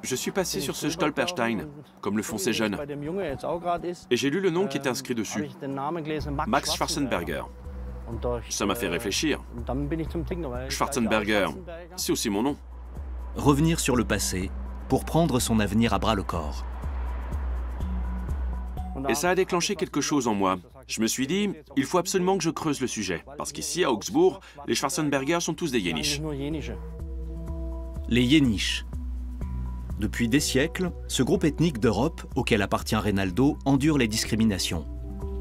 Je suis passé sur ce Stolperstein, comme le font ces jeunes. Et j'ai lu le nom qui était inscrit dessus. Max Schwarzenberger. Ça m'a fait réfléchir. Schwarzenberger, c'est aussi mon nom. Revenir sur le passé pour prendre son avenir à bras-le-corps. Et ça a déclenché quelque chose en moi. Je me suis dit, il faut absolument que je creuse le sujet. Parce qu'ici, à Augsbourg, les Schwarzenberger sont tous des Yéniches. Les Yéniches. Depuis des siècles, ce groupe ethnique d'Europe, auquel appartient Reynaldo, endure les discriminations.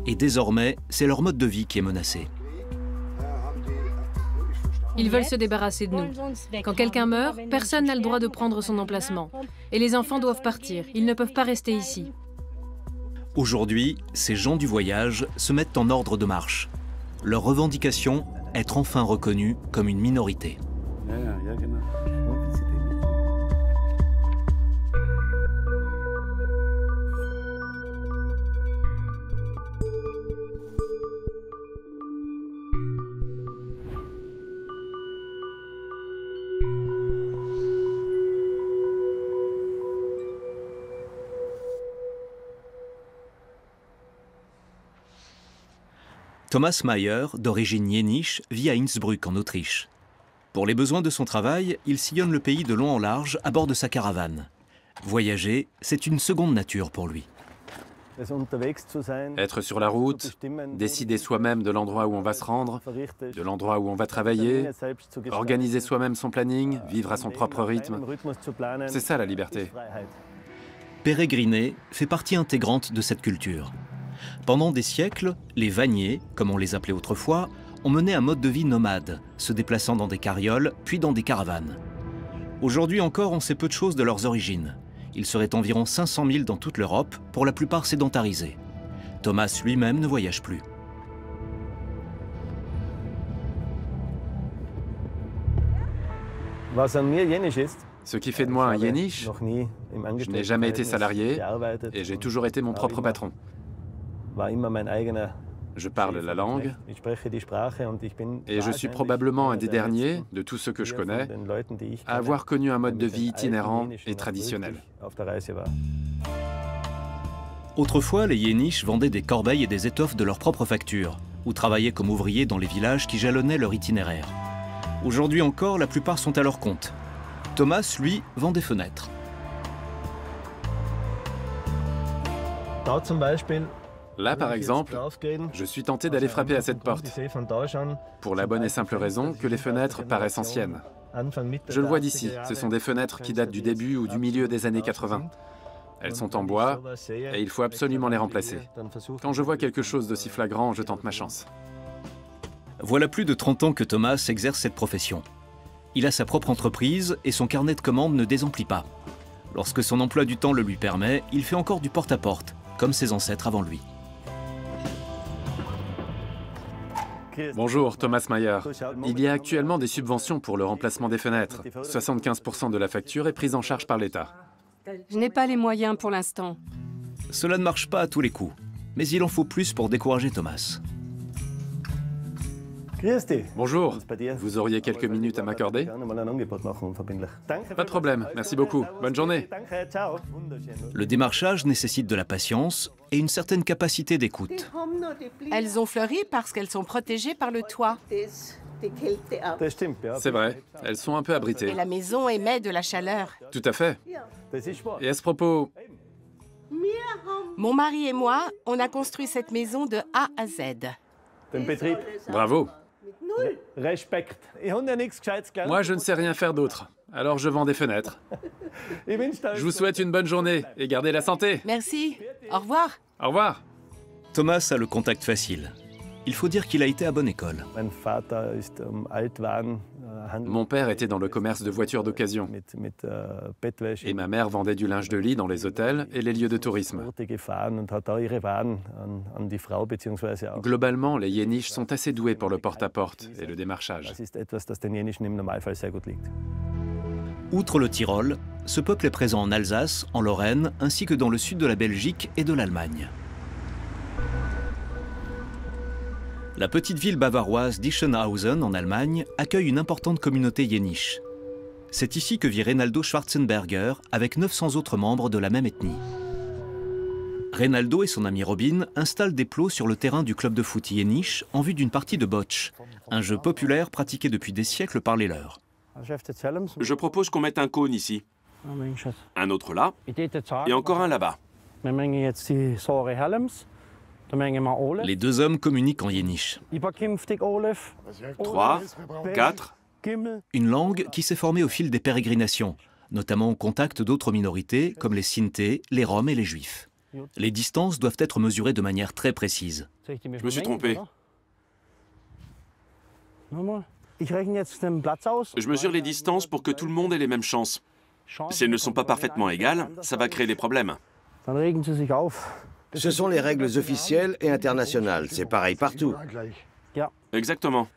Et désormais, c'est leur mode de vie qui est menacé. Ils veulent se débarrasser de nous. Quand quelqu'un meurt, personne n'a le droit de prendre son emplacement. Et les enfants doivent partir. Ils ne peuvent pas rester ici. Aujourd'hui, ces gens du voyage se mettent en ordre de marche. Leur revendication, être enfin reconnus comme une minorité. Thomas Mayer, d'origine yéniche, vit à Innsbruck, en Autriche. Pour les besoins de son travail, il sillonne le pays de long en large à bord de sa caravane. Voyager, c'est une seconde nature pour lui. Être sur la route, décider soi-même de l'endroit où on va se rendre, de l'endroit où on va travailler, organiser soi-même son planning, vivre à son propre rythme. C'est ça la liberté. Pérégriner fait partie intégrante de cette culture. Pendant des siècles, les vanniers, comme on les appelait autrefois, ont mené un mode de vie nomade, se déplaçant dans des carrioles, puis dans des caravanes. Aujourd'hui encore, on sait peu de choses de leurs origines. Ils seraient environ 500 000 dans toute l'Europe, pour la plupart sédentarisés. Thomas lui-même ne voyage plus. Ce qui fait de moi un yéniche, je n'ai jamais été salarié et j'ai toujours été mon propre patron. Je parle la langue et je suis probablement un des derniers, de tous ceux que je connais, à avoir connu un mode de vie itinérant et traditionnel. Autrefois, les Yéniches vendaient des corbeilles et des étoffes de leur propre facture, ou travaillaient comme ouvriers dans les villages qui jalonnaient leur itinéraire. Aujourd'hui encore, la plupart sont à leur compte. Thomas, lui, vend des fenêtres. Là, par exemple, je suis tenté d'aller frapper à cette porte, pour la bonne et simple raison que les fenêtres paraissent anciennes. Je le vois d'ici, ce sont des fenêtres qui datent du début ou du milieu des années 80. Elles sont en bois et il faut absolument les remplacer. Quand je vois quelque chose d'aussi flagrant, je tente ma chance. Voilà plus de 30 ans que Thomas exerce cette profession. Il a sa propre entreprise et son carnet de commandes ne désemplit pas. Lorsque son emploi du temps le lui permet, il fait encore du porte-à-porte, comme ses ancêtres avant lui. Bonjour, Thomas Mayer. Il y a actuellement des subventions pour le remplacement des fenêtres. 75% de la facture est prise en charge par l'État. Je n'ai pas les moyens pour l'instant. Cela ne marche pas à tous les coups, mais il en faut plus pour décourager Thomas. Bonjour, vous auriez quelques minutes à m'accorder? Pas de problème, merci beaucoup. Bonne journée. Le démarchage nécessite de la patience et une certaine capacité d'écoute. Elles ont fleuri parce qu'elles sont protégées par le toit. C'est vrai, elles sont un peu abritées. Et la maison émet de la chaleur. Tout à fait. Et à ce propos, Mon mari et moi, on a construit cette maison de A à Z. bravo. Moi, je ne sais rien faire d'autre, alors je vends des fenêtres. Je vous souhaite une bonne journée et gardez la santé. Merci. Au revoir. Au revoir. Thomas a le contact facile. Il faut dire qu'il a été à bonne école. Mon père était dans le commerce de voitures d'occasion. Et ma mère vendait du linge de lit dans les hôtels et les lieux de tourisme. Globalement, les Yéniches sont assez doués pour le porte-à-porte et le démarchage. Outre le Tyrol, ce peuple est présent en Alsace, en Lorraine, ainsi que dans le sud de la Belgique et de l'Allemagne. La petite ville bavaroise d'Ischenhausen, en Allemagne, accueille une importante communauté yéniche. C'est ici que vit Reynaldo Schwarzenberger avec 900 autres membres de la même ethnie. Reynaldo et son ami Robin installent des plots sur le terrain du club de foot Yeniche en vue d'une partie de bocce, un jeu populaire pratiqué depuis des siècles par les leurs. Je propose qu'on mette un cône ici, un autre là, et encore un là-bas. Les deux hommes communiquent en Yeniche. 3, 4. Une langue qui s'est formée au fil des pérégrinations, notamment au contact d'autres minorités comme les Sintés, les Roms et les Juifs. Les distances doivent être mesurées de manière très précise. Je me suis trompé. Je mesure les distances pour que tout le monde ait les mêmes chances. Si elles ne sont pas parfaitement égales, ça va créer des problèmes. Ce sont les règles officielles et internationales. C'est pareil partout. Exactement.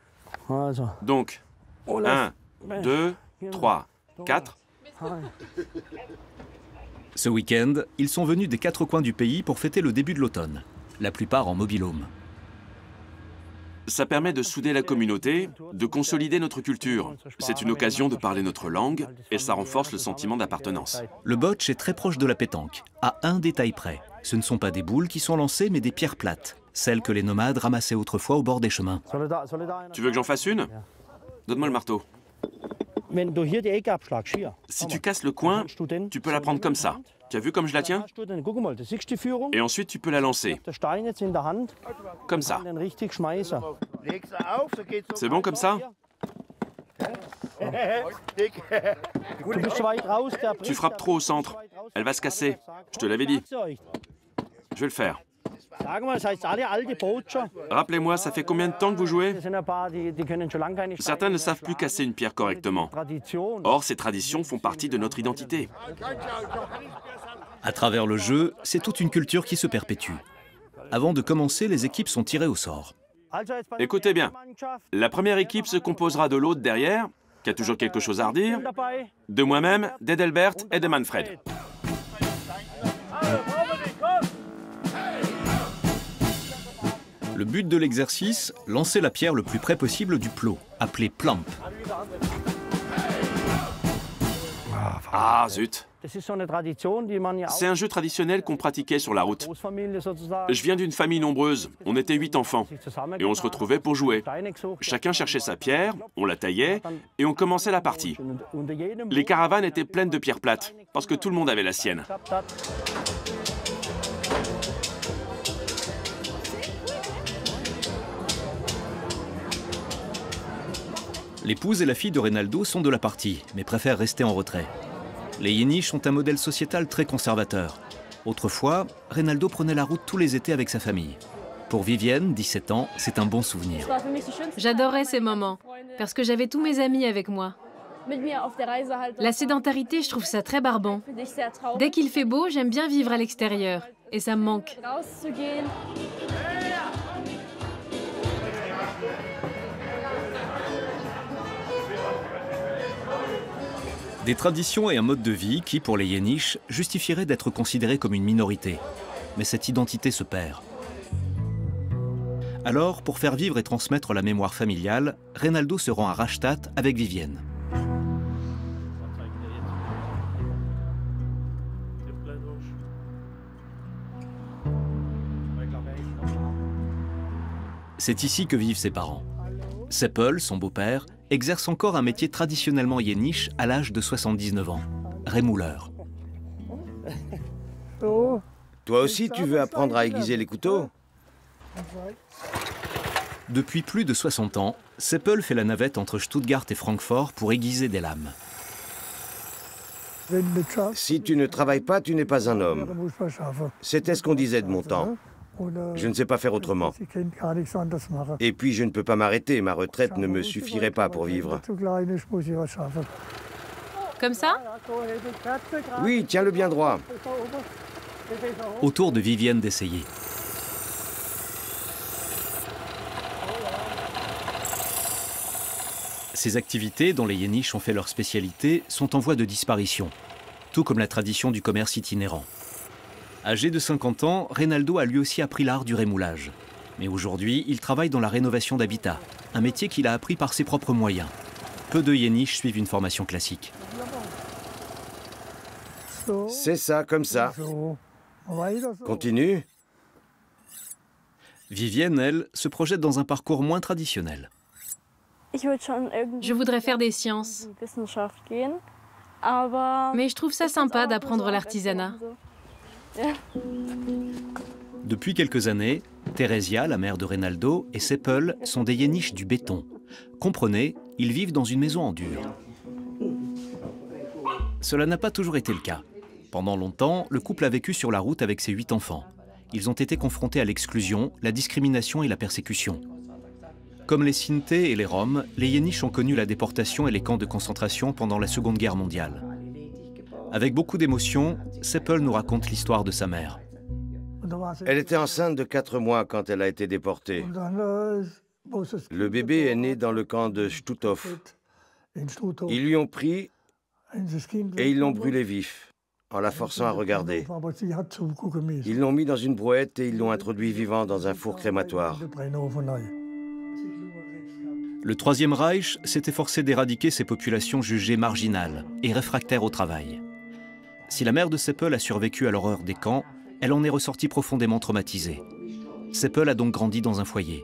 Donc, 1, 2, 3, 4. Ce week-end, ils sont venus des 4 coins du pays pour fêter le début de l'automne, la plupart en mobil-home. Ça permet de souder la communauté, de consolider notre culture. C'est une occasion de parler notre langue et ça renforce le sentiment d'appartenance. Le bocce est très proche de la pétanque, à un détail près. Ce ne sont pas des boules qui sont lancées, mais des pierres plates, celles que les nomades ramassaient autrefois au bord des chemins. Tu veux que j'en fasse une? Donne-moi le marteau. Si tu casses le coin, tu peux la prendre comme ça. Tu as vu comme je la tiens? Et ensuite, tu peux la lancer. Comme ça. C'est bon comme ça? Tu frappes trop au centre. Elle va se casser. Je te l'avais dit. Je vais le faire. Rappelez-moi, ça fait combien de temps que vous jouez? Certains ne savent plus casser une pierre correctement. Or, ces traditions font partie de notre identité. À travers le jeu, c'est toute une culture qui se perpétue. Avant de commencer, les équipes sont tirées au sort. Écoutez bien, la première équipe se composera de l'autre derrière, qui a toujours quelque chose à redire, de moi-même, d'Edelbert et de Manfred. Le but de l'exercice, lancer la pierre le plus près possible du plot, appelé plamp. Ah zut! C'est un jeu traditionnel qu'on pratiquait sur la route. Je viens d'une famille nombreuse, on était 8 enfants, et on se retrouvait pour jouer. Chacun cherchait sa pierre, on la taillait, et on commençait la partie. Les caravanes étaient pleines de pierres plates, parce que tout le monde avait la sienne. L'épouse et la fille de Reynaldo sont de la partie, mais préfèrent rester en retrait. Les Yeniches ont un modèle sociétal très conservateur. Autrefois, Reynaldo prenait la route tous les étés avec sa famille. Pour Vivienne, 17 ans, c'est un bon souvenir. J'adorais ces moments, parce que j'avais tous mes amis avec moi. La sédentarité, je trouve ça très barbant. Dès qu'il fait beau, j'aime bien vivre à l'extérieur, et ça me manque. Des traditions et un mode de vie qui, pour les Yeniches, justifieraient d'être considérés comme une minorité. Mais cette identité se perd. Alors, pour faire vivre et transmettre la mémoire familiale, Reynaldo se rend à Rastatt avec Vivienne. C'est ici que vivent ses parents. Seppel, son beau-père, exerce encore un métier traditionnellement yéniche à l'âge de 79 ans, rémouleur. Toi aussi, tu veux apprendre à aiguiser les couteaux? Depuis plus de 60 ans, Seppel fait la navette entre Stuttgart et Francfort pour aiguiser des lames. Si tu ne travailles pas, tu n'es pas un homme. C'était ce qu'on disait de mon temps. Je ne sais pas faire autrement. Et puis je ne peux pas m'arrêter, ma retraite ne me suffirait pas pour vivre. Comme ça? Oui, tiens-le bien droit. Autour de Vivienne d'essayer. Ces activités, dont les Yeniches ont fait leur spécialité, sont en voie de disparition, tout comme la tradition du commerce itinérant. Âgé de 50 ans, Reynaldo a lui aussi appris l'art du rémoulage. Mais aujourd'hui, il travaille dans la rénovation d'habitat, un métier qu'il a appris par ses propres moyens. Peu de Yeniches suivent une formation classique. C'est ça, comme ça. Continue. Vivienne, elle, se projette dans un parcours moins traditionnel. Je voudrais faire des sciences. Mais je trouve ça sympa d'apprendre l'artisanat. Depuis quelques années, Theresia, la mère de Reynaldo, et Seppel sont des Yéniches du béton. Comprenez, ils vivent dans une maison en dur. Cela n'a pas toujours été le cas. Pendant longtemps, le couple a vécu sur la route avec ses 8 enfants. Ils ont été confrontés à l'exclusion, la discrimination et la persécution. Comme les Sintés et les Roms, les Yéniches ont connu la déportation et les camps de concentration pendant la Seconde Guerre mondiale. Avec beaucoup d'émotion, Seppel nous raconte l'histoire de sa mère. Elle était enceinte de 4 mois quand elle a été déportée. Le bébé est né dans le camp de Stutthof. Ils lui ont pris et ils l'ont brûlé vif, en la forçant à regarder. Ils l'ont mis dans une brouette et ils l'ont introduit vivant dans un four crématoire. Le Troisième Reich s'est efforcé d'éradiquer ces populations jugées marginales et réfractaires au travail. Si la mère de Seppel a survécu à l'horreur des camps, elle en est ressortie profondément traumatisée. Seppel a donc grandi dans un foyer.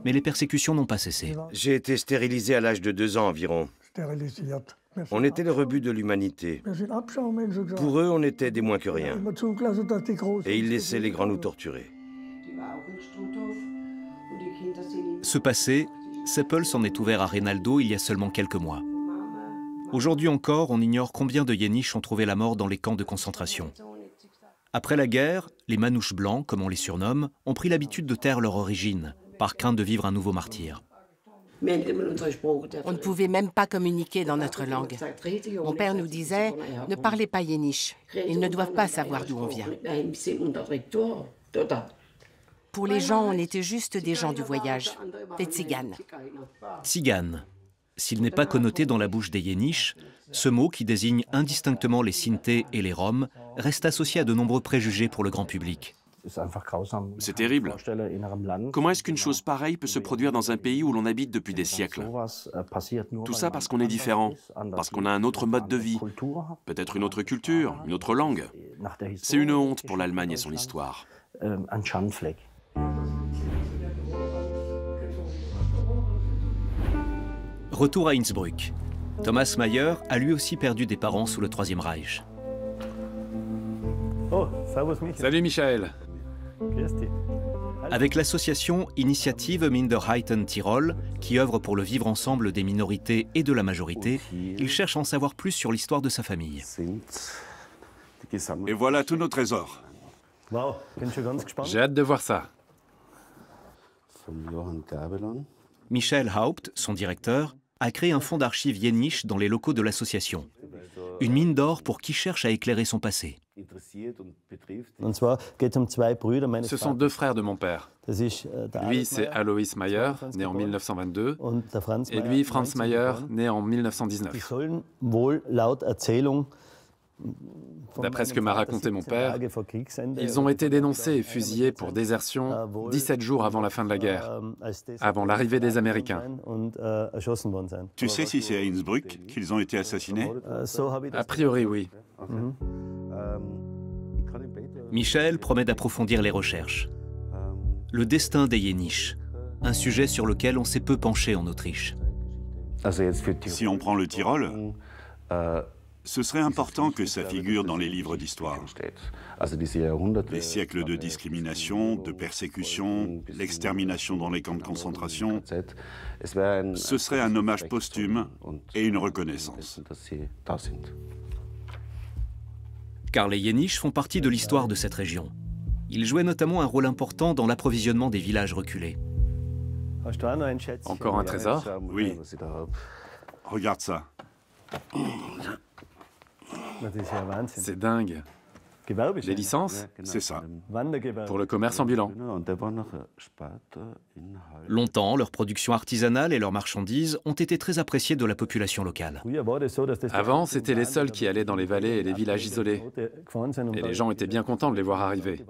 Mais les persécutions n'ont pas cessé. J'ai été stérilisé à l'âge de 2 ans environ. On était le rebut de l'humanité. Pour eux, on était des moins que rien. Et ils laissaient les grands nous torturer. Ce passé, Seppel s'en est ouvert à Reynaldo il y a seulement quelques mois. Aujourd'hui encore, on ignore combien de Yéniches ont trouvé la mort dans les camps de concentration. Après la guerre, les manouches blancs, comme on les surnomme, ont pris l'habitude de taire leur origine, par crainte de vivre un nouveau martyre. On ne pouvait même pas communiquer dans notre langue. Mon père nous disait « Ne parlez pas yéniche, ils ne doivent pas savoir d'où on vient ». Pour les gens, on était juste des gens du voyage, des tziganes. Tzigane. S'il n'est pas connoté dans la bouche des Yéniches, ce mot qui désigne indistinctement les Sintés et les Roms reste associé à de nombreux préjugés pour le grand public. C'est terrible. Comment est-ce qu'une chose pareille peut se produire dans un pays où l'on habite depuis des siècles? Tout ça parce qu'on est différent, parce qu'on a un autre mode de vie, peut-être une autre culture, une autre langue. C'est une honte pour l'Allemagne et son histoire. Retour à Innsbruck. Thomas Mayer a lui aussi perdu des parents sous le Troisième Reich. Salut Michael. Avec l'association Initiative Minderheiten Tirol, qui œuvre pour le vivre ensemble des minorités et de la majorité, il cherche à en savoir plus sur l'histoire de sa famille. Et voilà tous nos trésors. J'ai hâte de voir ça. Michael Haupt, son directeur, a créé un fonds d'archives yéniche dans les locaux de l'association. Une mine d'or pour qui cherche à éclairer son passé. Ce sont 2 frères de mon père. Lui, c'est Alois Mayer, né en 1922, et lui, Franz Mayer, né en 1919. D'après ce que m'a raconté mon père, ils ont été dénoncés et fusillés pour désertion 17 jours avant la fin de la guerre, avant l'arrivée des Américains. Tu sais si c'est à Innsbruck qu'ils ont été assassinés? A priori, oui. Michael promet d'approfondir les recherches. Le destin des Yéniches, un sujet sur lequel on s'est peu penché en Autriche. Si on prend le Tyrol, ce serait important que ça figure dans les livres d'histoire. Les siècles de discrimination, de persécution, l'extermination dans les camps de concentration, ce serait un hommage posthume et une reconnaissance. Car les Yéniches font partie de l'histoire de cette région. Ils jouaient notamment un rôle important dans l'approvisionnement des villages reculés. Encore un trésor? Oui. Regarde ça. C'est dingue. Les licences? C'est ça. Pour le commerce ambulant. Longtemps, leur production artisanale et leurs marchandises ont été très appréciées de la population locale. Avant, c'était les seuls qui allaient dans les vallées et les villages isolés. Et les gens étaient bien contents de les voir arriver.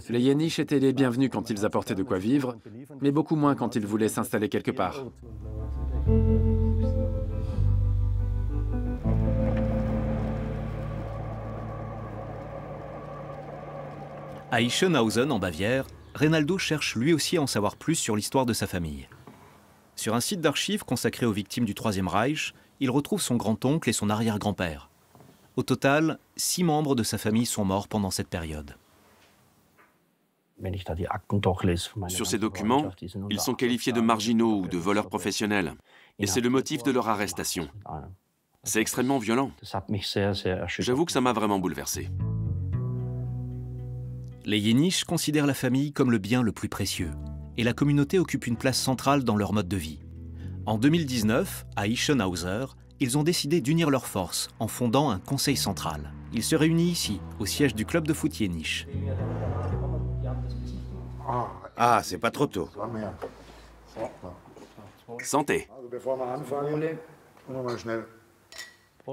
Les Yéniches étaient les bienvenus quand ils apportaient de quoi vivre, mais beaucoup moins quand ils voulaient s'installer quelque part. À Ischenhausen, en Bavière, Reynaldo cherche lui aussi à en savoir plus sur l'histoire de sa famille. Sur un site d'archives consacré aux victimes du Troisième Reich, il retrouve son grand-oncle et son arrière-grand-père. Au total, 6 membres de sa famille sont morts pendant cette période. Sur ces documents, ils sont qualifiés de marginaux ou de voleurs professionnels. Et c'est le motif de leur arrestation. C'est extrêmement violent. J'avoue que ça m'a vraiment bouleversé. Les Jenisch considèrent la famille comme le bien le plus précieux. Et la communauté occupe une place centrale dans leur mode de vie. En 2019, à Ischenhausen, ils ont décidé d'unir leurs forces en fondant un conseil central. Ils se réunissent ici, au siège du club de foot Jenisch. Ah, c'est pas trop tôt. Santé.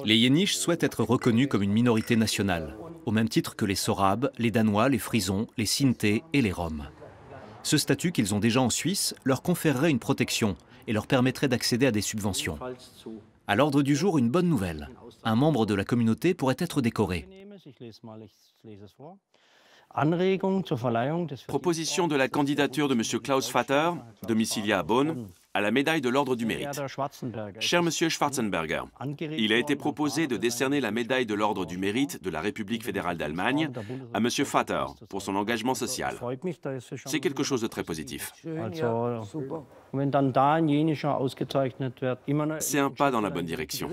Les Jenisch souhaitent être reconnus comme une minorité nationale, au même titre que les Sorabes, les Danois, les Frisons, les Sintais et les Roms. Ce statut qu'ils ont déjà en Suisse leur conférerait une protection et leur permettrait d'accéder à des subventions. À l'ordre du jour, une bonne nouvelle. Un membre de la communauté pourrait être décoré. Proposition de la candidature de M. Klaus Vater, domicilié à Bonn, à la médaille de l'Ordre du Mérite. Cher Monsieur Schwarzenberger, il a été proposé de décerner la médaille de l'Ordre du Mérite de la République fédérale d'Allemagne à M. Vater pour son engagement social. C'est quelque chose de très positif. C'est un pas dans la bonne direction.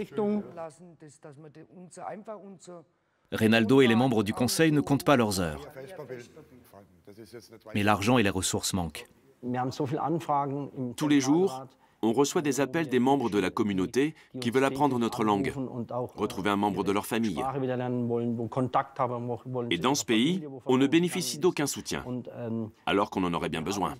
Reynaldo et les membres du conseil ne comptent pas leurs heures. Mais l'argent et les ressources manquent. Tous les jours, on reçoit des appels des membres de la communauté qui veulent apprendre notre langue, retrouver un membre de leur famille. Et dans ce pays, on ne bénéficie d'aucun soutien, alors qu'on en aurait bien besoin.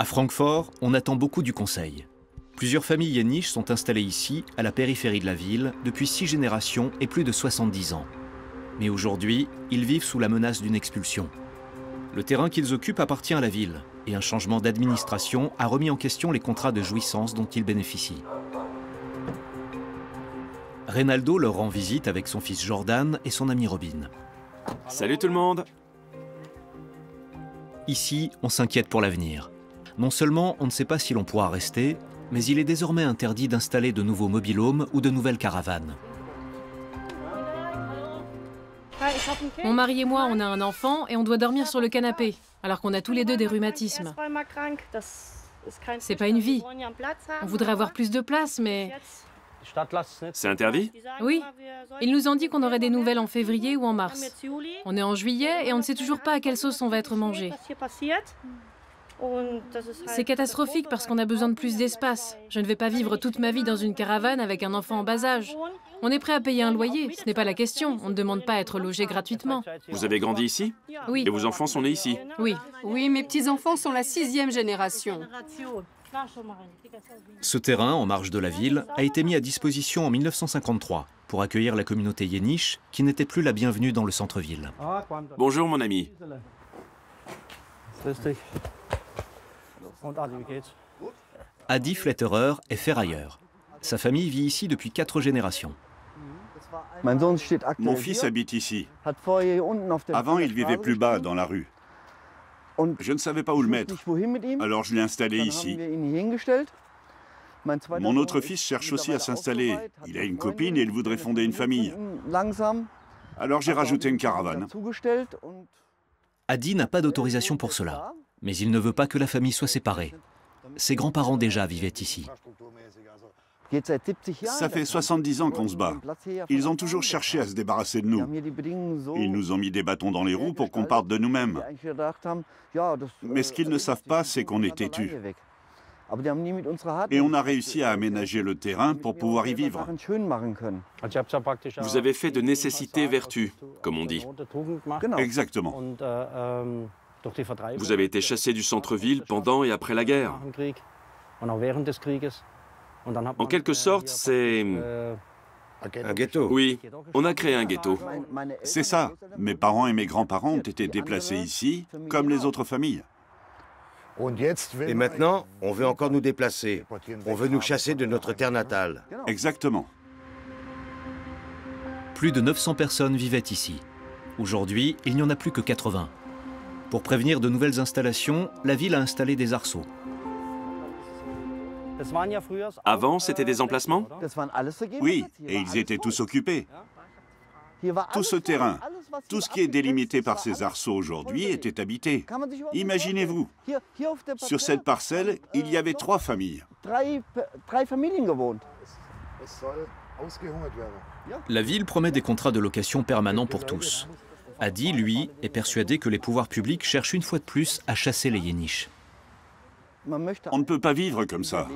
À Francfort, on attend beaucoup du conseil. Plusieurs familles Jenisch sont installées ici, à la périphérie de la ville, depuis 6 générations et plus de 70 ans. Mais aujourd'hui, ils vivent sous la menace d'une expulsion. Le terrain qu'ils occupent appartient à la ville, et un changement d'administration a remis en question les contrats de jouissance dont ils bénéficient. Reynaldo leur rend visite avec son fils Jordan et son ami Robin. Salut tout le monde! Ici, on s'inquiète pour l'avenir. Non seulement on ne sait pas si l'on pourra rester, mais il est désormais interdit d'installer de nouveaux mobil-homes ou de nouvelles caravanes. Mon mari et moi, on a un enfant et on doit dormir sur le canapé, alors qu'on a tous les deux des rhumatismes. C'est pas une vie. On voudrait avoir plus de place, mais... C'est interdit? Oui. Ils nous ont dit qu'on aurait des nouvelles en février ou en mars. On est en juillet et on ne sait toujours pas à quelle sauce on va être mangé. C'est catastrophique parce qu'on a besoin de plus d'espace. Je ne vais pas vivre toute ma vie dans une caravane avec un enfant en bas âge. On est prêt à payer un loyer, ce n'est pas la question. On ne demande pas à être logé gratuitement. Vous avez grandi ici? Oui. Et vos enfants sont nés ici? Oui. Oui, mes petits-enfants sont la 6e génération. Ce terrain, en marge de la ville, a été mis à disposition en 1953 pour accueillir la communauté Jenisch, qui n'était plus la bienvenue dans le centre-ville. Bonjour mon ami. Adi Fletterer est ferrailleur. Sa famille vit ici depuis 4 générations. Mon fils habite ici. Avant, il vivait plus bas, dans la rue. Je ne savais pas où le mettre, alors je l'ai installé ici. Mon autre fils cherche aussi à s'installer. Il a une copine et il voudrait fonder une famille. Alors j'ai rajouté une caravane. Adi n'a pas d'autorisation pour cela, mais il ne veut pas que la famille soit séparée. Ses grands-parents déjà vivaient ici. Ça fait 70 ans qu'on se bat. Ils ont toujours cherché à se débarrasser de nous. Ils nous ont mis des bâtons dans les roues pour qu'on parte de nous-mêmes. Mais ce qu'ils ne savent pas, c'est qu'on est têtus. Et on a réussi à aménager le terrain pour pouvoir y vivre. Vous avez fait de nécessité vertu, comme on dit. Exactement. Vous avez été chassé du centre-ville pendant et après la guerre. En quelque sorte, c'est Un ghetto? Oui, on a créé un ghetto. C'est ça. Mes parents et mes grands-parents ont été déplacés ici, comme les autres familles. Et maintenant, on veut encore nous déplacer. On veut nous chasser de notre terre natale. Exactement. Plus de 900 personnes vivaient ici. Aujourd'hui, il n'y en a plus que 80. Pour prévenir de nouvelles installations, la ville a installé des arceaux. Avant, c'était des emplacements? Oui, et ils étaient tous occupés. Tout ce terrain, tout ce qui est délimité par ces arceaux aujourd'hui était habité. Imaginez-vous, sur cette parcelle, il y avait 3 familles. La ville promet des contrats de location permanents pour tous. Adi, lui, est persuadé que les pouvoirs publics cherchent une fois de plus à chasser les Yéniches. On ne peut pas vivre comme ça.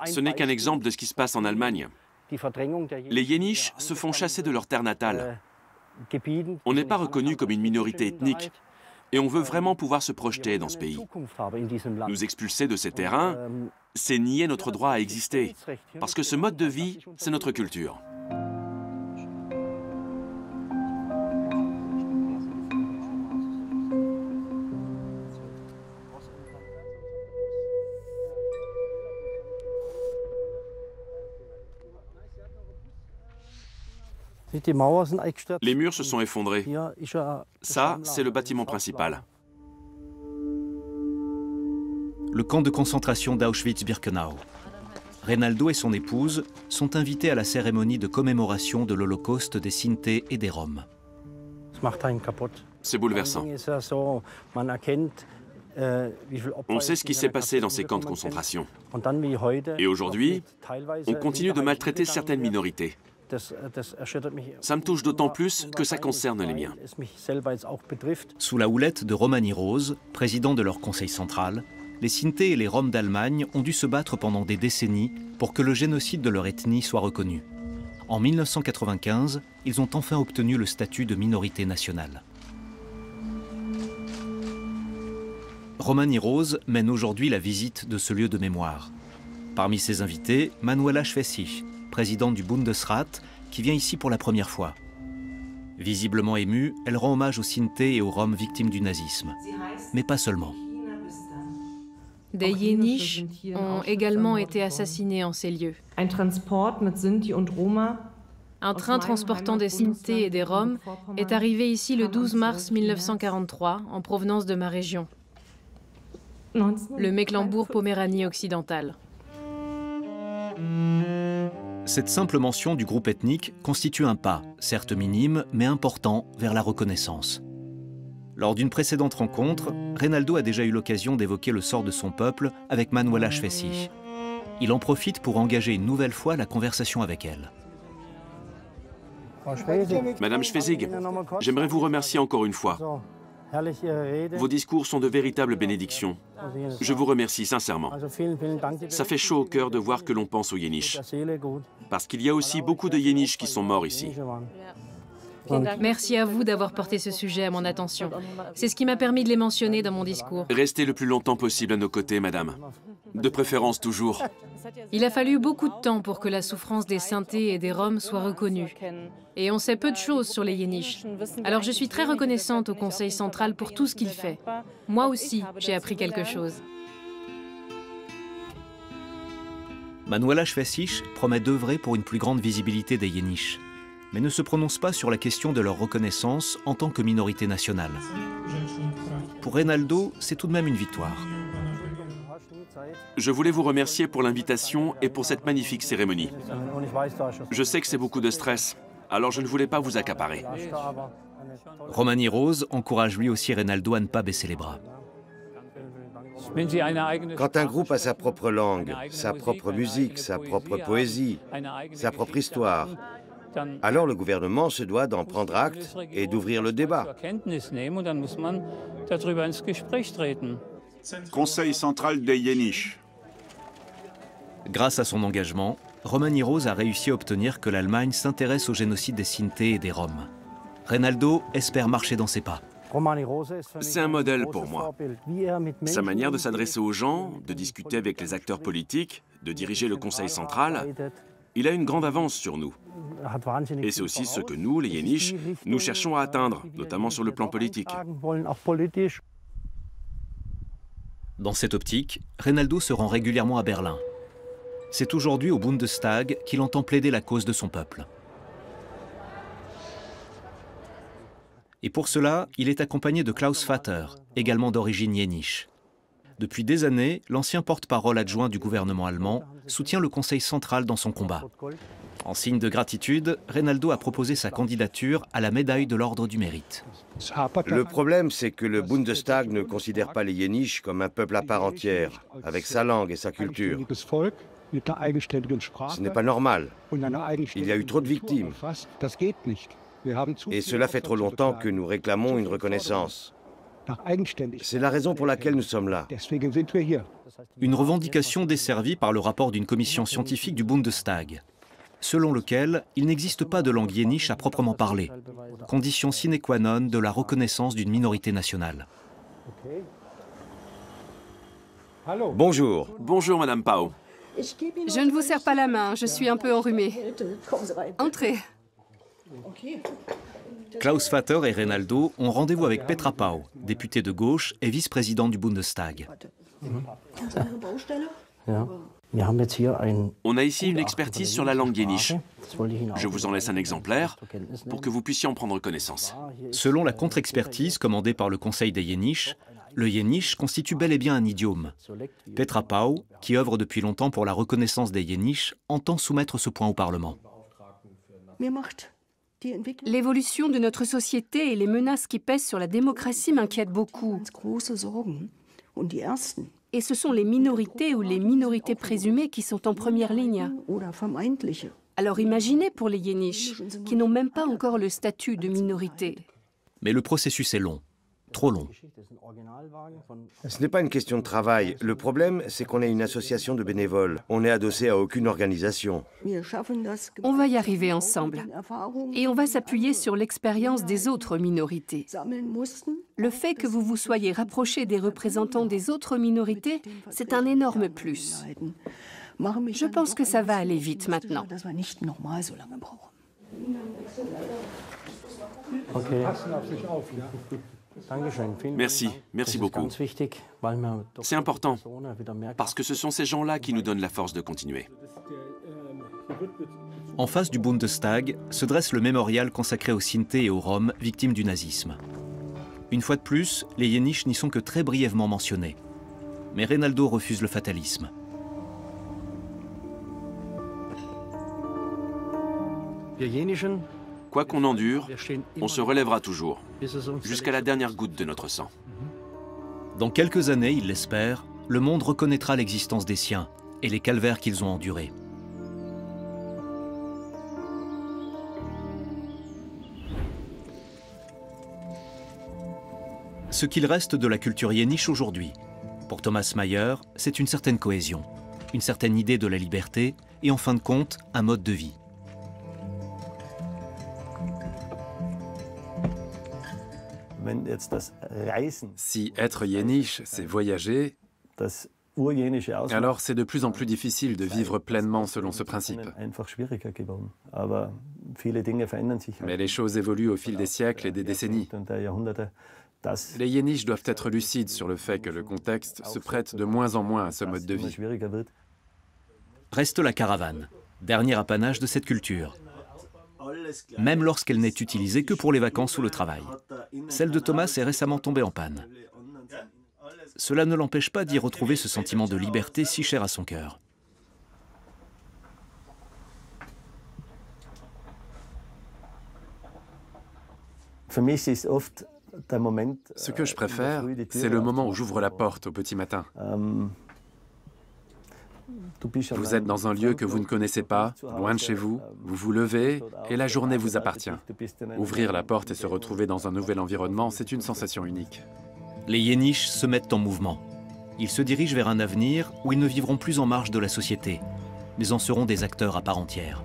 Ce n'est qu'un exemple de ce qui se passe en Allemagne. Les Yéniches se font chasser de leur terre natale. On n'est pas reconnu comme une minorité ethnique. Et on veut vraiment pouvoir se projeter dans ce pays. Nous expulser de ces terrains, c'est nier notre droit à exister. Parce que ce mode de vie, c'est notre culture. Les murs se sont effondrés. Ça, c'est le bâtiment principal. Le camp de concentration d'Auschwitz-Birkenau. Reynaldo et son épouse sont invités à la cérémonie de commémoration de l'Holocauste des Sinti et des Roms. C'est bouleversant. On sait ce qui s'est passé dans ces camps de concentration. Et aujourd'hui, on continue de maltraiter certaines minorités. Ça me touche d'autant plus que ça concerne les miens. Sous la houlette de Romani Rose, président de leur conseil central, les Sinti et les Roms d'Allemagne ont dû se battre pendant des décennies pour que le génocide de leur ethnie soit reconnu. En 1995, ils ont enfin obtenu le statut de minorité nationale. Romani Rose mène aujourd'hui la visite de ce lieu de mémoire. Parmi ses invités, Manuela Schwesig, présidente du Bundesrat, qui vient ici pour la première fois. Visiblement émue, elle rend hommage aux Sinti et aux Roms victimes du nazisme. Mais pas seulement. Des Yéniches ont également été assassinés en ces lieux. Un train transportant des Sinti et des Roms est arrivé ici le 12 mars 1943 en provenance de ma région, le Mecklembourg-Poméranie occidentale. Cette simple mention du groupe ethnique constitue un pas, certes minime, mais important, vers la reconnaissance. Lors d'une précédente rencontre, Reynaldo a déjà eu l'occasion d'évoquer le sort de son peuple avec Manuela Schwesig. Il en profite pour engager une nouvelle fois la conversation avec elle. Madame Schwesig, j'aimerais vous remercier encore une fois. Vos discours sont de véritables bénédictions. Je vous remercie sincèrement. Ça fait chaud au cœur de voir que l'on pense aux Yéniches. Parce qu'il y a aussi beaucoup de Yéniches qui sont morts ici. Merci à vous d'avoir porté ce sujet à mon attention. C'est ce qui m'a permis de les mentionner dans mon discours. Restez le plus longtemps possible à nos côtés, madame. De préférence toujours. Il a fallu beaucoup de temps pour que la souffrance des Sinti et des Roms soit reconnue. Et on sait peu de choses sur les Yéniches. Alors je suis très reconnaissante au Conseil central pour tout ce qu'il fait. Moi aussi, j'ai appris quelque chose. Manuela Schwesig promet d'œuvrer pour une plus grande visibilité des Yéniches, mais ne se prononce pas sur la question de leur reconnaissance en tant que minorité nationale. Pour Reynaldo, c'est tout de même une victoire. Je voulais vous remercier pour l'invitation et pour cette magnifique cérémonie. Je sais que c'est beaucoup de stress, alors je ne voulais pas vous accaparer. Romani Rose encourage lui aussi Reynaldo à ne pas baisser les bras. Quand un groupe a sa propre langue, sa propre musique, sa propre poésie, sa propre histoire, alors le gouvernement se doit d'en prendre acte et d'ouvrir le débat. Conseil central des Yéniches. Grâce à son engagement, Romani Rose a réussi à obtenir que l'Allemagne s'intéresse au génocide des Sinti et des Roms. Reynaldo espère marcher dans ses pas. C'est un modèle pour moi. Sa manière de s'adresser aux gens, de discuter avec les acteurs politiques, de diriger le Conseil central, il a une grande avance sur nous. Et c'est aussi ce que nous, les Yéniches, nous cherchons à atteindre, notamment sur le plan politique. Dans cette optique, Reinaldo se rend régulièrement à Berlin. C'est aujourd'hui au Bundestag qu'il entend plaider la cause de son peuple. Et pour cela, il est accompagné de Klaus Vater, également d'origine yéniche. Depuis des années, l'ancien porte-parole adjoint du gouvernement allemand soutient le Conseil central dans son combat. En signe de gratitude, Reinaldo a proposé sa candidature à la médaille de l'Ordre du Mérite. Le problème, c'est que le Bundestag ne considère pas les Yéniches comme un peuple à part entière, avec sa langue et sa culture. Ce n'est pas normal. Il y a eu trop de victimes. Et cela fait trop longtemps que nous réclamons une reconnaissance. C'est la raison pour laquelle nous sommes là. Une revendication desservie par le rapport d'une commission scientifique du Bundestag, selon lequel il n'existe pas de langue yéniche à proprement parler, condition sine qua non de la reconnaissance d'une minorité nationale. Bonjour. Bonjour, Madame Pao. Je ne vous serre pas la main, je suis un peu enrhumée. Entrez. Klaus Vater et Reinaldo ont rendez-vous avec Petra Pau, députée de gauche et vice-présidente du Bundestag. On a ici une expertise sur la langue yéniche. Je vous en laisse un exemplaire pour que vous puissiez en prendre connaissance. Selon la contre-expertise commandée par le Conseil des Yéniches, le yéniche constitue bel et bien un idiome. Petra Pau, qui œuvre depuis longtemps pour la reconnaissance des yéniches, entend soumettre ce point au Parlement. L'évolution de notre société et les menaces qui pèsent sur la démocratie m'inquiètent beaucoup. Et ce sont les minorités ou les minorités présumées qui sont en première ligne. Alors imaginez pour les Yéniches, qui n'ont même pas encore le statut de minorité. Mais le processus est long, trop long. Ce n'est pas une question de travail. Le problème, c'est qu'on est une association de bénévoles. On n'est adossé à aucune organisation. On va y arriver ensemble. Et on va s'appuyer sur l'expérience des autres minorités. Le fait que vous vous soyez rapprochés des représentants des autres minorités, c'est un énorme plus. Je pense que ça va aller vite maintenant. Merci beaucoup. C'est important, parce que ce sont ces gens-là qui nous donnent la force de continuer. En face du Bundestag se dresse le mémorial consacré aux Sinti et aux Roms victimes du nazisme. Une fois de plus, les Yéniches n'y sont que très brièvement mentionnés. Mais Reinaldo refuse le fatalisme. Quoi qu'on endure, on se relèvera toujours, jusqu'à la dernière goutte de notre sang. Dans quelques années, il l'espère, le monde reconnaîtra l'existence des siens et les calvaires qu'ils ont endurés. Ce qu'il reste de la culture yéniche aujourd'hui, pour Thomas Mayer, c'est une certaine cohésion, une certaine idée de la liberté et en fin de compte, un mode de vie. Si être yéniche, c'est voyager, alors c'est de plus en plus difficile de vivre pleinement selon ce principe. Mais les choses évoluent au fil des siècles et des décennies. Les yéniches doivent être lucides sur le fait que le contexte se prête de moins en moins à ce mode de vie. Reste la caravane, dernier apanage de cette culture. Même lorsqu'elle n'est utilisée que pour les vacances ou le travail. Celle de Thomas est récemment tombée en panne. Cela ne l'empêche pas d'y retrouver ce sentiment de liberté si cher à son cœur. Ce que je préfère, c'est le moment où j'ouvre la porte au petit matin. Vous êtes dans un lieu que vous ne connaissez pas, loin de chez vous, vous vous levez et la journée vous appartient. Ouvrir la porte et se retrouver dans un nouvel environnement, c'est une sensation unique. Les Yéniches se mettent en mouvement. Ils se dirigent vers un avenir où ils ne vivront plus en marge de la société, mais en seront des acteurs à part entière.